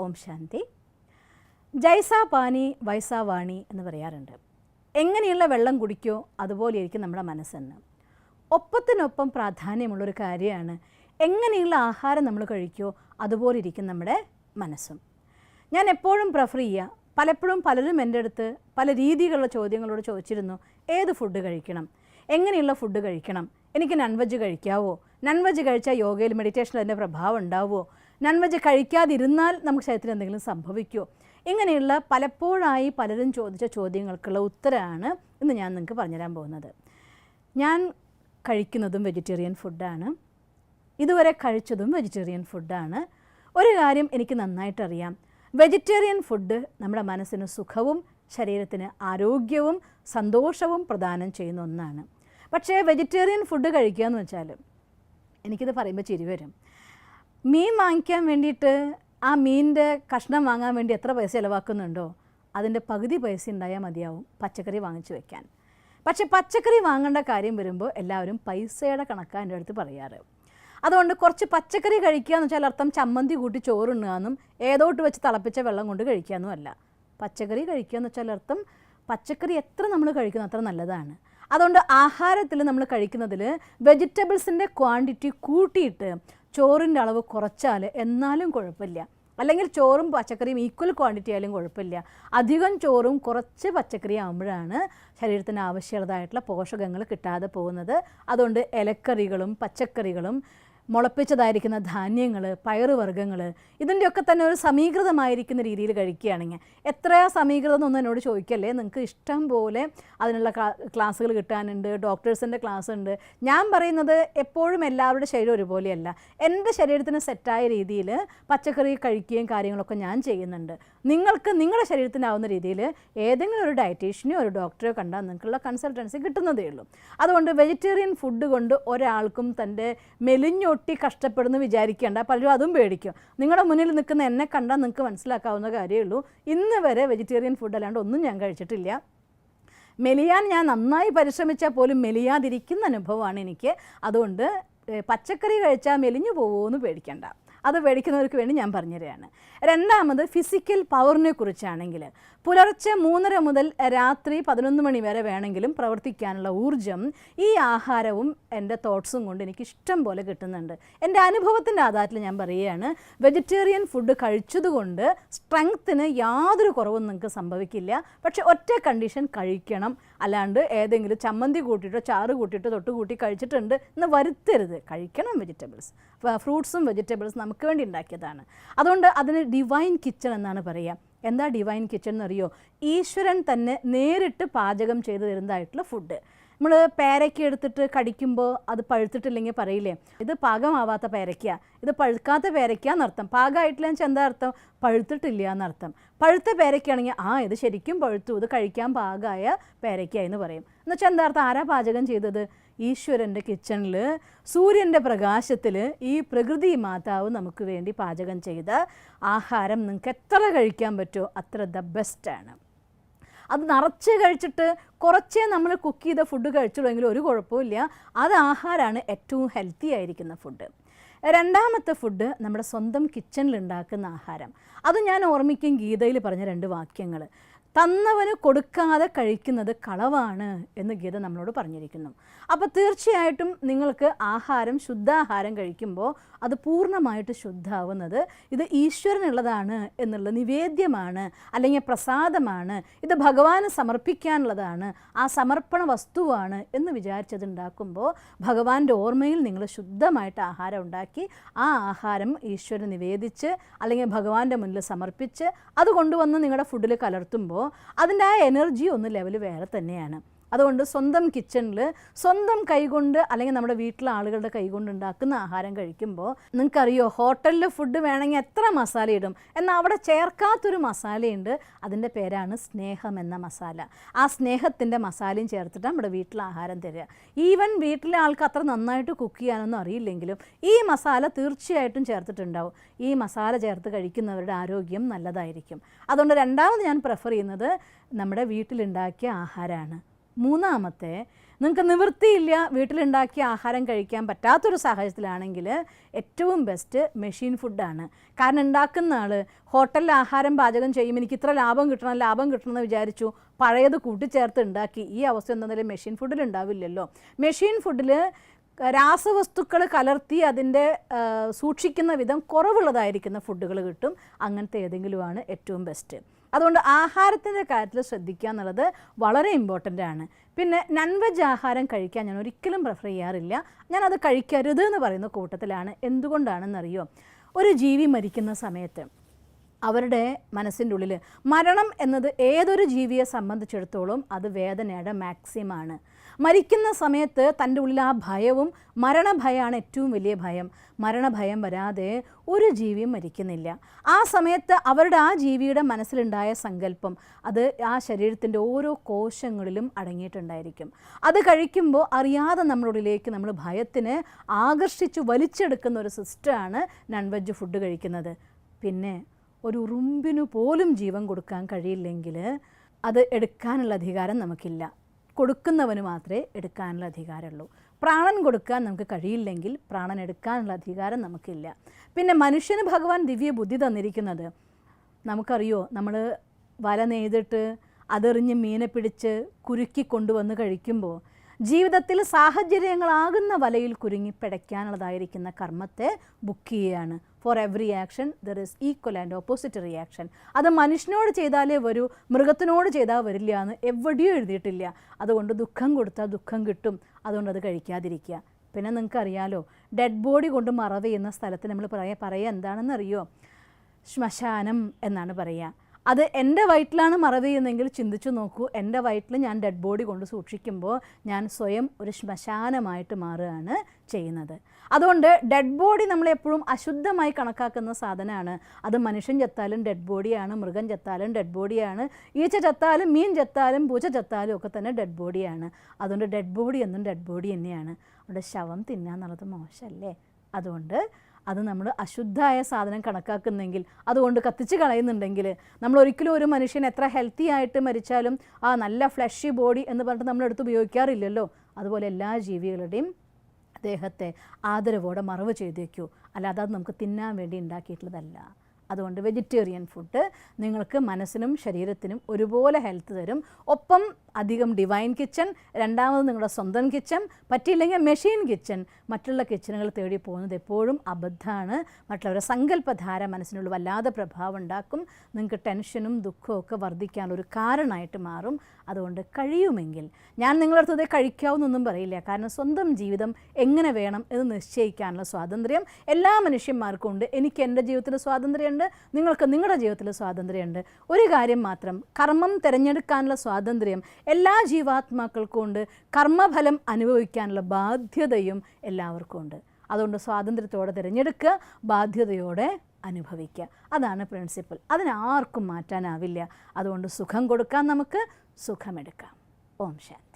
ഓം ശാന്തി. ജൈസാ പാനി വൈസാ വാണി എന്ന് പറയാറുണ്ട്. എങ്ങനെയുള്ള വെള്ളം കുടിക്കോ അതുപോലെ ഇരിക്കും നമ്മുടെ മനസ്സെന്ന്. ഒപ്പത്തിനൊപ്പം പ്രാധാന്യമുള്ളൊരു കാര്യമാണ് എങ്ങനെയുള്ള ആഹാരം നമ്മൾ കഴിക്കോ അതുപോലെ ഇരിക്കും നമ്മുടെ മനസ്സും. ഞാൻ എപ്പോഴും പ്രിഫർ ചെയ്യുക, പലപ്പോഴും പലരും എൻ്റെ അടുത്ത് പല രീതിയിലുള്ള ചോദ്യങ്ങളോട് ചോദിച്ചിരുന്നു, ഏത് ഫുഡ് കഴിക്കണം, എങ്ങനെയുള്ള ഫുഡ് കഴിക്കണം, എനിക്ക് നോൺ വെജ് കഴിക്കാവോ, നോൺ വെജ് കഴിച്ചാൽ യോഗയിൽ മെഡിറ്റേഷനിൽ അതിൻ്റെ പ്രഭാവം ഉണ്ടാവുമോ, നോൺ വെജ് കഴിക്കാതിരുന്നാൽ നമുക്ക് ശരീരത്തിൽ എന്തെങ്കിലും സംഭവിക്കുമോ, ഇങ്ങനെയുള്ള പലപ്പോഴായി പലരും ചോദിച്ച ചോദ്യങ്ങൾക്കുള്ള ഉത്തരമാണ് ഇന്ന് ഞാൻ നിങ്ങൾക്ക് പറഞ്ഞുതരാൻ പോകുന്നത്. ഞാൻ കഴിക്കുന്നതും വെജിറ്റേറിയൻ ഫുഡാണ്, ഇതുവരെ കഴിച്ചതും വെജിറ്റേറിയൻ ഫുഡാണ്. ഒരു കാര്യം എനിക്ക് നന്നായിട്ടറിയാം, വെജിറ്റേറിയൻ ഫുഡ് നമ്മുടെ മനസ്സിന് സുഖവും ശരീരത്തിന് ആരോഗ്യവും സന്തോഷവും പ്രദാനം ചെയ്യുന്ന ഒന്നാണ്. പക്ഷേ വെജിറ്റേറിയൻ ഫുഡ് കഴിക്കുക എന്ന് വെച്ചാൽ, എനിക്കിത് പറയുമ്പോൾ ചിരി വരും. മീൻ വാങ്ങിക്കാൻ വേണ്ടിയിട്ട് ആ മീനിൻ്റെ കഷ്ണം വാങ്ങാൻ വേണ്ടി എത്ര പൈസ ചിലവാക്കുന്നുണ്ടോ അതിൻ്റെ പകുതി പൈസ ഉണ്ടായാൽ മതിയാവും പച്ചക്കറി വാങ്ങിച്ചു വെക്കാൻ. പക്ഷേ പച്ചക്കറി വാങ്ങേണ്ട കാര്യം വരുമ്പോൾ എല്ലാവരും പൈസയുടെ കണക്കാണ് എൻ്റെ അടുത്ത് പറയാറ്. അതുകൊണ്ട് കുറച്ച് പച്ചക്കറി കഴിക്കുക എന്ന് വെച്ചാൽ അർത്ഥം ചമ്മന്തി കൂട്ടി ചോറുണ്ണുകയെന്നും ഏതോട്ട് വെച്ച് തിളപ്പിച്ച വെള്ളം കൊണ്ട് കഴിക്കാമെന്നും അല്ല. പച്ചക്കറി കഴിക്കുക എന്ന് വെച്ചാൽ അർത്ഥം പച്ചക്കറി എത്ര നമ്മൾ കഴിക്കുന്നു അത്ര നല്ലതാണ്. അതുകൊണ്ട് ആഹാരത്തിൽ നമ്മൾ കഴിക്കുന്നതിൽ വെജിറ്റബിൾസിൻ്റെ ക്വാണ്ടിറ്റി കൂട്ടിയിട്ട് ചോറിൻ്റെ അളവ് കുറച്ചാൽ എന്നാലും കുഴപ്പമില്ല. അല്ലെങ്കിൽ ചോറും പച്ചക്കറിയും ഈക്വൽ ക്വാണ്ടിറ്റി ആയാലും കുഴപ്പമില്ല. അധികം ചോറും കുറച്ച് പച്ചക്കറി ആകുമ്പോഴാണ് ശരീരത്തിന് ആവശ്യമുള്ളതായിട്ടുള്ള പോഷകങ്ങൾ കിട്ടാതെ പോകുന്നത്. അതുകൊണ്ട് ഇലക്കറികളും പച്ചക്കറികളും മുളപ്പിച്ചതായിരിക്കുന്ന ധാന്യങ്ങൾ, പയറുവർഗ്ഗങ്ങൾ ഇതിൻ്റെയൊക്കെ തന്നെ ഒരു സമീകൃതമായിരിക്കുന്ന രീതിയിൽ കഴിക്കുകയാണെങ്കിൽ, എത്രയാ സമീകൃതം എന്നൊന്നും എന്നോട് ചോദിക്കല്ലേ, നിങ്ങൾക്ക് ഇഷ്ടം പോലെ അതിനുള്ള ക്ലാസ്സുകൾ കിട്ടാനുണ്ട്, ഡോക്ടേഴ്സിൻ്റെ ക്ലാസ് ഉണ്ട്. ഞാൻ പറയുന്നത് എപ്പോഴും എല്ലാവരുടെ ശരീരം ഒരുപോലെയല്ല. എൻ്റെ ശരീരത്തിന് സെറ്റായ രീതിയിൽ പച്ചക്കറി കഴിക്കുകയും കാര്യങ്ങളൊക്കെ ഞാൻ ചെയ്യുന്നുണ്ട്. നിങ്ങൾക്ക് നിങ്ങളുടെ ശരീരത്തിനാവുന്ന രീതിയിൽ ഏതെങ്കിലും ഒരു ഡയറ്റീഷ്യനെയോ ഒരു ഡോക്ടറെയോ കണ്ടാൽ നിങ്ങൾക്കുള്ള കൺസൾട്ടൻസി കിട്ടുന്നതേ ഉള്ളൂ. അതുകൊണ്ട് വെജിറ്റേറിയൻ ഫുഡ് കൊണ്ട് ഒരാൾക്കും തൻ്റെ മെലിഞ്ഞൊട്ടി കഷ്ടപ്പെടുന്നു വിചാരിക്കേണ്ട. പലരും അതും പേടിക്കും. നിങ്ങളുടെ മുന്നിൽ നിൽക്കുന്ന എന്നെ കണ്ടാൽ നിങ്ങൾക്ക് മനസ്സിലാക്കാവുന്ന കാര്യമേ ഉള്ളൂ, ഇന്ന് വരെ വെജിറ്റേറിയൻ ഫുഡ് അല്ലാണ്ട് ഒന്നും ഞാൻ കഴിച്ചിട്ടില്ല. മെലിയാൻ ഞാൻ നന്നായി പരിശ്രമിച്ചാൽ പോലും മെലിയാതിരിക്കുന്ന അനുഭവമാണ് എനിക്ക്. അതുകൊണ്ട് പച്ചക്കറി കഴിച്ചാൽ മെലിഞ്ഞു പോകുമോ എന്ന് പേടിക്കേണ്ട. അത് പേടിക്കുന്നവർക്ക് വേണ്ടി ഞാൻ പറഞ്ഞുതരികയാണ്. രണ്ടാമത് ഫിസിക്കൽ പവറിനെ കുറിച്ചാണെങ്കിൽ, പുലർച്ചെ 3:30 മുതൽ രാത്രി 11 മണി വരെ വേണമെങ്കിലും പ്രവർത്തിക്കാനുള്ള ഊർജ്ജം ഈ ആഹാരവും എൻ്റെ തോട്ട്സും കൊണ്ട് എനിക്ക് ഇഷ്ടം പോലെ കിട്ടുന്നുണ്ട്. എൻ്റെ അനുഭവത്തിൻ്റെ ആധാരത്തിൽ ഞാൻ പറയുകയാണ്, വെജിറ്റേറിയൻ ഫുഡ് കഴിച്ചതുകൊണ്ട് സ്ട്രെങ്ത്തിന് യാതൊരു കുറവും നിങ്ങൾക്ക് സംഭവിക്കില്ല. പക്ഷേ ഒറ്റ കണ്ടീഷൻ, കഴിക്കണം. അല്ലാണ്ട് ഏതെങ്കിലും ചമ്മന്തി കൂട്ടിയിട്ടോ ചാറ് കൂട്ടിയിട്ടോ തൊട്ട് കൂട്ടി കഴിച്ചിട്ടുണ്ട് എന്ന് വരുത്തരുത്. കഴിക്കണം. വെജിറ്റബിൾസ്, ഫ്രൂട്ട്സും വെജിറ്റബിൾസ് നമുക്ക് വേണ്ടി ഉണ്ടാക്കിയതാണ്. അതുകൊണ്ട് അതിന് ഡിവൈൻ കിച്ചൺ എന്നാണ് പറയുക. എന്താ ഡിവൈൻ കിച്ചൺ എന്നറിയോ? ഈശ്വരൻ തന്നെ നേരിട്ട് പാചകം ചെയ്തു തരുന്നതായിട്ടുള്ള ഫുഡ്. നമ്മൾ പേരയ്ക്ക എടുത്തിട്ട് കടിക്കുമ്പോൾ അത് പഴുത്തിട്ടില്ലെങ്കിൽ പറയില്ലേ, ഇത് പാകമാവാത്ത പേരയ്ക്ക, ഇത് പഴുക്കാത്ത പേരയ്ക്ക എന്നർത്ഥം. പാകമായിട്ടില്ല എന്ന് വെച്ചാൽ എന്താ അർത്ഥം? പഴുത്തിട്ടില്ല എന്നർത്ഥം. പഴുത്ത പേരയ്ക്കാണെങ്കിൽ ഇത് ശരിക്കും പഴുത്തു, ഇത് കഴിക്കാൻ പാകമായ പേരയ്ക്ക എന്ന് പറയും. എന്നുവെച്ചാൽ എന്താ അർത്ഥം? ആരാ പാചകം ചെയ്തത്? ഈശ്വരൻ്റെ കിച്ചണിൽ സൂര്യൻ്റെ പ്രകാശത്തിൽ ഈ പ്രകൃതി മാതാവ് നമുക്ക് വേണ്ടി പാചകം ചെയ്ത ആഹാരം നിങ്ങൾക്ക് എത്ര കഴിക്കാൻ പറ്റുമോ അത്ര ദ ബെസ്റ്റാണ്. അത് നിറച്ച് കഴിച്ചിട്ട് കുറച്ചേ നമ്മൾ കുക്ക് ചെയ്ത ഫുഡ് കഴിച്ചുള്ളെങ്കിൽ ഒരു കുഴപ്പമില്ല. അത് ആഹാരമാണ് ഏറ്റവും ഹെൽത്തി ആയിരിക്കുന്ന ഫുഡ്. രണ്ടാമത്തെ ഫുഡ് നമ്മുടെ സ്വന്തം കിച്ചണിൽ ഉണ്ടാക്കുന്ന ആഹാരം. അത് ഞാൻ ഓർമ്മിക്കും ഗീതയിൽ പറഞ്ഞ 2 വാക്യങ്ങൾ. തന്നവന് കൊടുക്കാതെ കഴിക്കുന്നത് കളവാണ് എന്ന് ഗീത നമ്മളോട് പറഞ്ഞിരിക്കുന്നു. അപ്പോൾ തീർച്ചയായിട്ടും നിങ്ങൾക്ക് ആഹാരം, ശുദ്ധാഹാരം കഴിക്കുമ്പോൾ അത് പൂർണ്ണമായിട്ട് ശുദ്ധാവുന്നത് ഇത് ഈശ്വരനുള്ളതാണ് എന്നുള്ള നിവേദ്യമാണ്, അല്ലെങ്കിൽ പ്രസാദമാണ്, ഇത് ഭഗവാന് സമർപ്പിക്കാനുള്ളതാണ്, ആ സമർപ്പണ വസ്തുവാണ് എന്ന് വിചാരിച്ചതുണ്ടാക്കുമ്പോൾ ഭഗവാന്റെ ഓർമ്മയിൽ നിങ്ങൾ ശുദ്ധമായിട്ട് ആഹാരം ഉണ്ടാക്കി ആ ആഹാരം ഈശ്വരന് നിവേദിച്ച് അല്ലെങ്കിൽ ഭഗവാന്റെ മുന്നിൽ സമർപ്പിച്ച് അത് കൊണ്ടുവന്ന് നിങ്ങളുടെ ഫുഡിൽ കലർത്തുമ്പോൾ അതിൻ്റെ ആ എനർജി ഒന്ന് ലെവൽ വേറെ തന്നെയാണ്. അതുകൊണ്ട് സ്വന്തം കിച്ചണിൽ സ്വന്തം കൈകൊണ്ട് അല്ലെങ്കിൽ നമ്മുടെ വീട്ടിലെ ആളുകളുടെ കൈകൊണ്ട് ഉണ്ടാക്കുന്ന ആഹാരം കഴിക്കുമ്പോൾ, നിങ്ങൾക്കറിയോ ഹോട്ടലിൽ ഫുഡ് വേണമെങ്കിൽ എത്ര മസാല ഇടും, എന്നാൽ അവിടെ ചേർക്കാത്തൊരു മസാലയുണ്ട്. അതിൻ്റെ പേരാണ് സ്നേഹം എന്ന മസാല. ആ സ്നേഹത്തിൻ്റെ മസാലയും ചേർത്തിട്ട് നമ്മുടെ വീട്ടിൽ ആഹാരം തരിക. ഈവൻ വീട്ടിലെ ആൾക്ക് അത്ര നന്നായിട്ട് കുക്ക് ചെയ്യാനൊന്നും അറിയില്ലെങ്കിലും ഈ മസാല തീർച്ചയായിട്ടും ചേർത്തിട്ടുണ്ടാവും. ഈ മസാല ചേർത്ത് കഴിക്കുന്നവരുടെ ആരോഗ്യം നല്ലതായിരിക്കും. അതുകൊണ്ട് രണ്ടാമത് ഞാൻ പ്രിഫർ ചെയ്യുന്നത് നമ്മുടെ വീട്ടിലുണ്ടാക്കിയ ആഹാരമാണ്. മൂന്നാമത്തെ, നിങ്ങൾക്ക് നിവൃത്തിയില്ല, വീട്ടിലുണ്ടാക്കിയ ആഹാരം കഴിക്കാൻ പറ്റാത്തൊരു സാഹചര്യത്തിലാണെങ്കിൽ ഏറ്റവും ബെസ്റ്റ് മെഷീൻ ഫുഡാണ്. കാരണം ഉണ്ടാക്കുന്ന ആൾ ഹോട്ടലിൽ ആഹാരം പാചകം ചെയ്യുമ്പോൾ എനിക്ക് ഇത്ര ലാഭം കിട്ടണമെന്ന് വിചാരിച്ചു പഴയത് കൂട്ടിച്ചേർത്ത് ഉണ്ടാക്കി. ഈ അവസ്ഥ എന്താണെങ്കിലും മെഷീൻ ഫുഡിൽ ഉണ്ടാവില്ലല്ലോ. മെഷീൻ ഫുഡിൽ രാസവസ്തുക്കൾ കലർത്തി അതിൻ്റെ സൂക്ഷിക്കുന്ന വിധം കുറവുള്ളതായിരിക്കുന്ന ഫുഡുകൾ കിട്ടും. അങ്ങനത്തെ ഏതെങ്കിലുമാണ് ഏറ്റവും ബെസ്റ്റ്. അതുകൊണ്ട് ആഹാരത്തിൻ്റെ കാര്യത്തിൽ ശ്രദ്ധിക്കുക എന്നുള്ളത് വളരെ ഇമ്പോർട്ടൻ്റ് ആണ്. പിന്നെ നോൺ വെജ് ആഹാരം കഴിക്കാൻ ഞാൻ ഒരിക്കലും പ്രിഫർ ചെയ്യാറില്ല. ഞാനത് കഴിക്കരുത് എന്ന് പറയുന്ന കൂട്ടത്തിലാണ്. എന്തുകൊണ്ടാണെന്നറിയോ? ഒരു ജീവി മരിക്കുന്ന സമയത്ത് അവരുടെ മനസ്സിൻ്റെ ഉള്ളിൽ മരണം എന്നത് ഏതൊരു ജീവിയെ സംബന്ധിച്ചിടത്തോളം അത് വേദനയുടെ മാക്സിമാണ്. മരിക്കുന്ന സമയത്ത് തൻ്റെ ഉള്ളിൽ ആ ഭയവും, മരണഭയമാണ് ഏറ്റവും വലിയ ഭയം. മരണഭയം വരാതെ ഒരു ജീവിയും മരിക്കുന്നില്ല. ആ സമയത്ത് അവരുടെ ആ ജീവിയുടെ മനസ്സിലുണ്ടായ സങ്കല്പം അത് ആ ശരീരത്തിൻ്റെ ഓരോ കോശങ്ങളിലും അടങ്ങിയിട്ടുണ്ടായിരിക്കും. അത് കഴിക്കുമ്പോൾ അറിയാതെ നമ്മളുള്ളിലേക്ക് നമ്മൾ ഭയത്തിന് ആകർഷിച്ച് വലിച്ചെടുക്കുന്ന ഒരു സിസ്റ്റമാണ് നോൺ വെജ് ഫുഡ് കഴിക്കുന്നത്. പിന്നെ ഒരു ഉറുമ്പിനു പോലും ജീവൻ കൊടുക്കാൻ കഴിയില്ലെങ്കിൽ അത് എടുക്കാനുള്ള അധികാരം നമുക്കില്ല. കൊടുക്കുന്നവന് മാത്രമേ എടുക്കാനുള്ള അധികാരമുള്ളൂ. പ്രാണൻ കൊടുക്കാൻ നമുക്ക് കഴിയില്ലെങ്കിൽ പ്രാണൻ എടുക്കാനുള്ള അധികാരം നമുക്കില്ല. പിന്നെ മനുഷ്യന് ഭഗവാൻ ദിവ്യ ബുദ്ധി തന്നിരിക്കുന്നത്, നമുക്കറിയോ, നമ്മൾ വല നെയ്തിട്ട് അതെറിഞ്ഞ് മീനെ പിടിച്ച് കുരുക്കി കൊണ്ടുവന്ന് കഴിക്കുമ്പോൾ ജീവിതത്തിൽ സാഹചര്യങ്ങളാകുന്ന വലയിൽ കുരുങ്ങി പിടയ്ക്കാനുള്ളതായിരിക്കുന്ന കർമ്മത്തെ ബുക്ക് ചെയ്യുകയാണ്. For every action there is equal and opposite reaction. അത് മനുഷ്യനോട് ചെയ്താലേ വരൂ, മൃഗത്തിനോട് ചെയ്താൽ വരില്ല എന്ന് എവിടെയും എഴുതിയിട്ടില്ല. അതുകൊണ്ട് ദുഃഖം കൊടുത്താൽ ദുഃഖം കിട്ടും. അതുകൊണ്ട് അത് കഴിക്കാതിരിക്കുക. പിന്നെ നിങ്ങൾക്കറിയാലോ, ഡെഡ് ബോഡി കൊണ്ട് മറവ് ചെയ്യുന്ന സ്ഥലത്ത് നമ്മൾ പറയുക എന്താണെന്നറിയോ? ശ്മശാനം എന്നാണ് പറയുക. അത് എൻ്റെ വയറ്റിലാണ് മറവ് ചെയ്യുന്നതെങ്കിൽ ചിന്തിച്ചു നോക്കൂ, എൻ്റെ വയറ്റിൽ ഞാൻ ഡെഡ് ബോഡി കൊണ്ട് സൂക്ഷിക്കുമ്പോൾ ഞാൻ സ്വയം ഒരു ശ്മശാനമായിട്ട് മാറുകയാണ് ചെയ്യുന്നത്. അതുകൊണ്ട് ഡെഡ് ബോഡി നമ്മളെപ്പോഴും അശുദ്ധമായി കണക്കാക്കുന്ന സാധനമാണ്. അത് മനുഷ്യൻ ചത്താലും ഡെഡ് ബോഡിയാണ്, മൃഗം ചത്താലും ഡെഡ് ബോഡിയാണ്, ഈച്ച ചത്താലും മീൻ ചത്താലും പൂച്ച ചത്താലും ഒക്കെ തന്നെ ഡെഡ് ബോഡിയാണ്. അതുകൊണ്ട് ഡെഡ് ബോഡി എന്നും ഡെഡ് ബോഡി തന്നെയാണ്. അവിടെ ശവം തിന്നുക എന്നുള്ളത് മോശമല്ലേ? അതുകൊണ്ട് അത് നമ്മൾ അശുദ്ധമായ സാധനം കണക്കാക്കുന്നെങ്കിൽ, അതുകൊണ്ട് കത്തിച്ച് കളയുന്നുണ്ടെങ്കിൽ, നമ്മൾ ഒരിക്കലും ഒരു മനുഷ്യൻ എത്ര ഹെൽത്തി ആയിട്ട് മരിച്ചാലും ആ നല്ല ഫ്ലഷി ബോഡി എന്ന് പറഞ്ഞിട്ട് നമ്മളെടുത്ത് ഉപയോഗിക്കാറില്ലല്ലോ. അതുപോലെ എല്ലാ ജീവികളുടെയും ദേഹത്തെ ആദരവോടെ മറവ് ചെയ്തേക്കൂ. അല്ലാതെ അത് നമുക്ക് തിന്നാൻ വേണ്ടി ഉണ്ടാക്കിയിട്ടുള്ളതല്ല. അതുകൊണ്ട് വെജിറ്റേറിയൻ ഫുഡ് നിങ്ങൾക്ക് മനസ്സിനും ശരീരത്തിനും ഒരുപോലെ ഹെൽത്ത് തരും. ഒപ്പം അധികം ഡിവൈൻ കിച്ചൺ, രണ്ടാമത് നിങ്ങളുടെ സ്വന്തം കിച്ചൺ, പറ്റിയില്ലെങ്കിൽ മെഷീൻ കിച്ചൺ, മറ്റുള്ള കിച്ചണുകൾ തേടി പോകുന്നത് എപ്പോഴും അബദ്ധമാണ്. മറ്റുള്ളവരുടെ സങ്കല്പധാര മനസ്സിനുള്ള വല്ലാതെ പ്രഭാവം ഉണ്ടാക്കും. നിങ്ങൾക്ക് ടെൻഷനും ദുഃഖവും ഒക്കെ വർദ്ധിക്കാനുള്ളൊരു കാരണമായിട്ട് മാറും. അതുകൊണ്ട് കഴിയുമെങ്കിൽ, ഞാൻ നിങ്ങളുടെ അടുത്തത് കഴിക്കാവുന്നൊന്നും പറയില്ല, കാരണം സ്വന്തം ജീവിതം എങ്ങനെ വേണം എന്ന് നിശ്ചയിക്കാനുള്ള സ്വാതന്ത്ര്യം എല്ലാ മനുഷ്യന്മാർക്കും ഉണ്ട്. എനിക്ക് എൻ്റെ ജീവിതത്തിൽ സ്വാതന്ത്ര്യമുണ്ട്, നിങ്ങൾക്ക് നിങ്ങളുടെ ജീവിതത്തിൽ സ്വാതന്ത്ര്യമുണ്ട്. ഒരു കാര്യം മാത്രം, കർമ്മം തിരഞ്ഞെടുക്കാനുള്ള സ്വാതന്ത്ര്യം എല്ലാ ജീവാത്മാക്കൾക്കും ഉണ്ട്. കർമ്മഫലം അനുഭവിക്കാനുള്ള ബാധ്യതയും എല്ലാവർക്കും ഉണ്ട്. അതുകൊണ്ട് സ്വാതന്ത്ര്യത്തോടെ തിരഞ്ഞെടുക്കുക, ബാധ്യതയോടെ അനുഭവിക്കുക. അതാണ് പ്രിൻസിപ്പിൾ. അതിനാർക്കും മാറ്റാനാവില്ല. അതുകൊണ്ട് സുഖം കൊടുക്കാൻ നമുക്ക് സുഖമെടുക്കാം. ഓം ശാന്തി.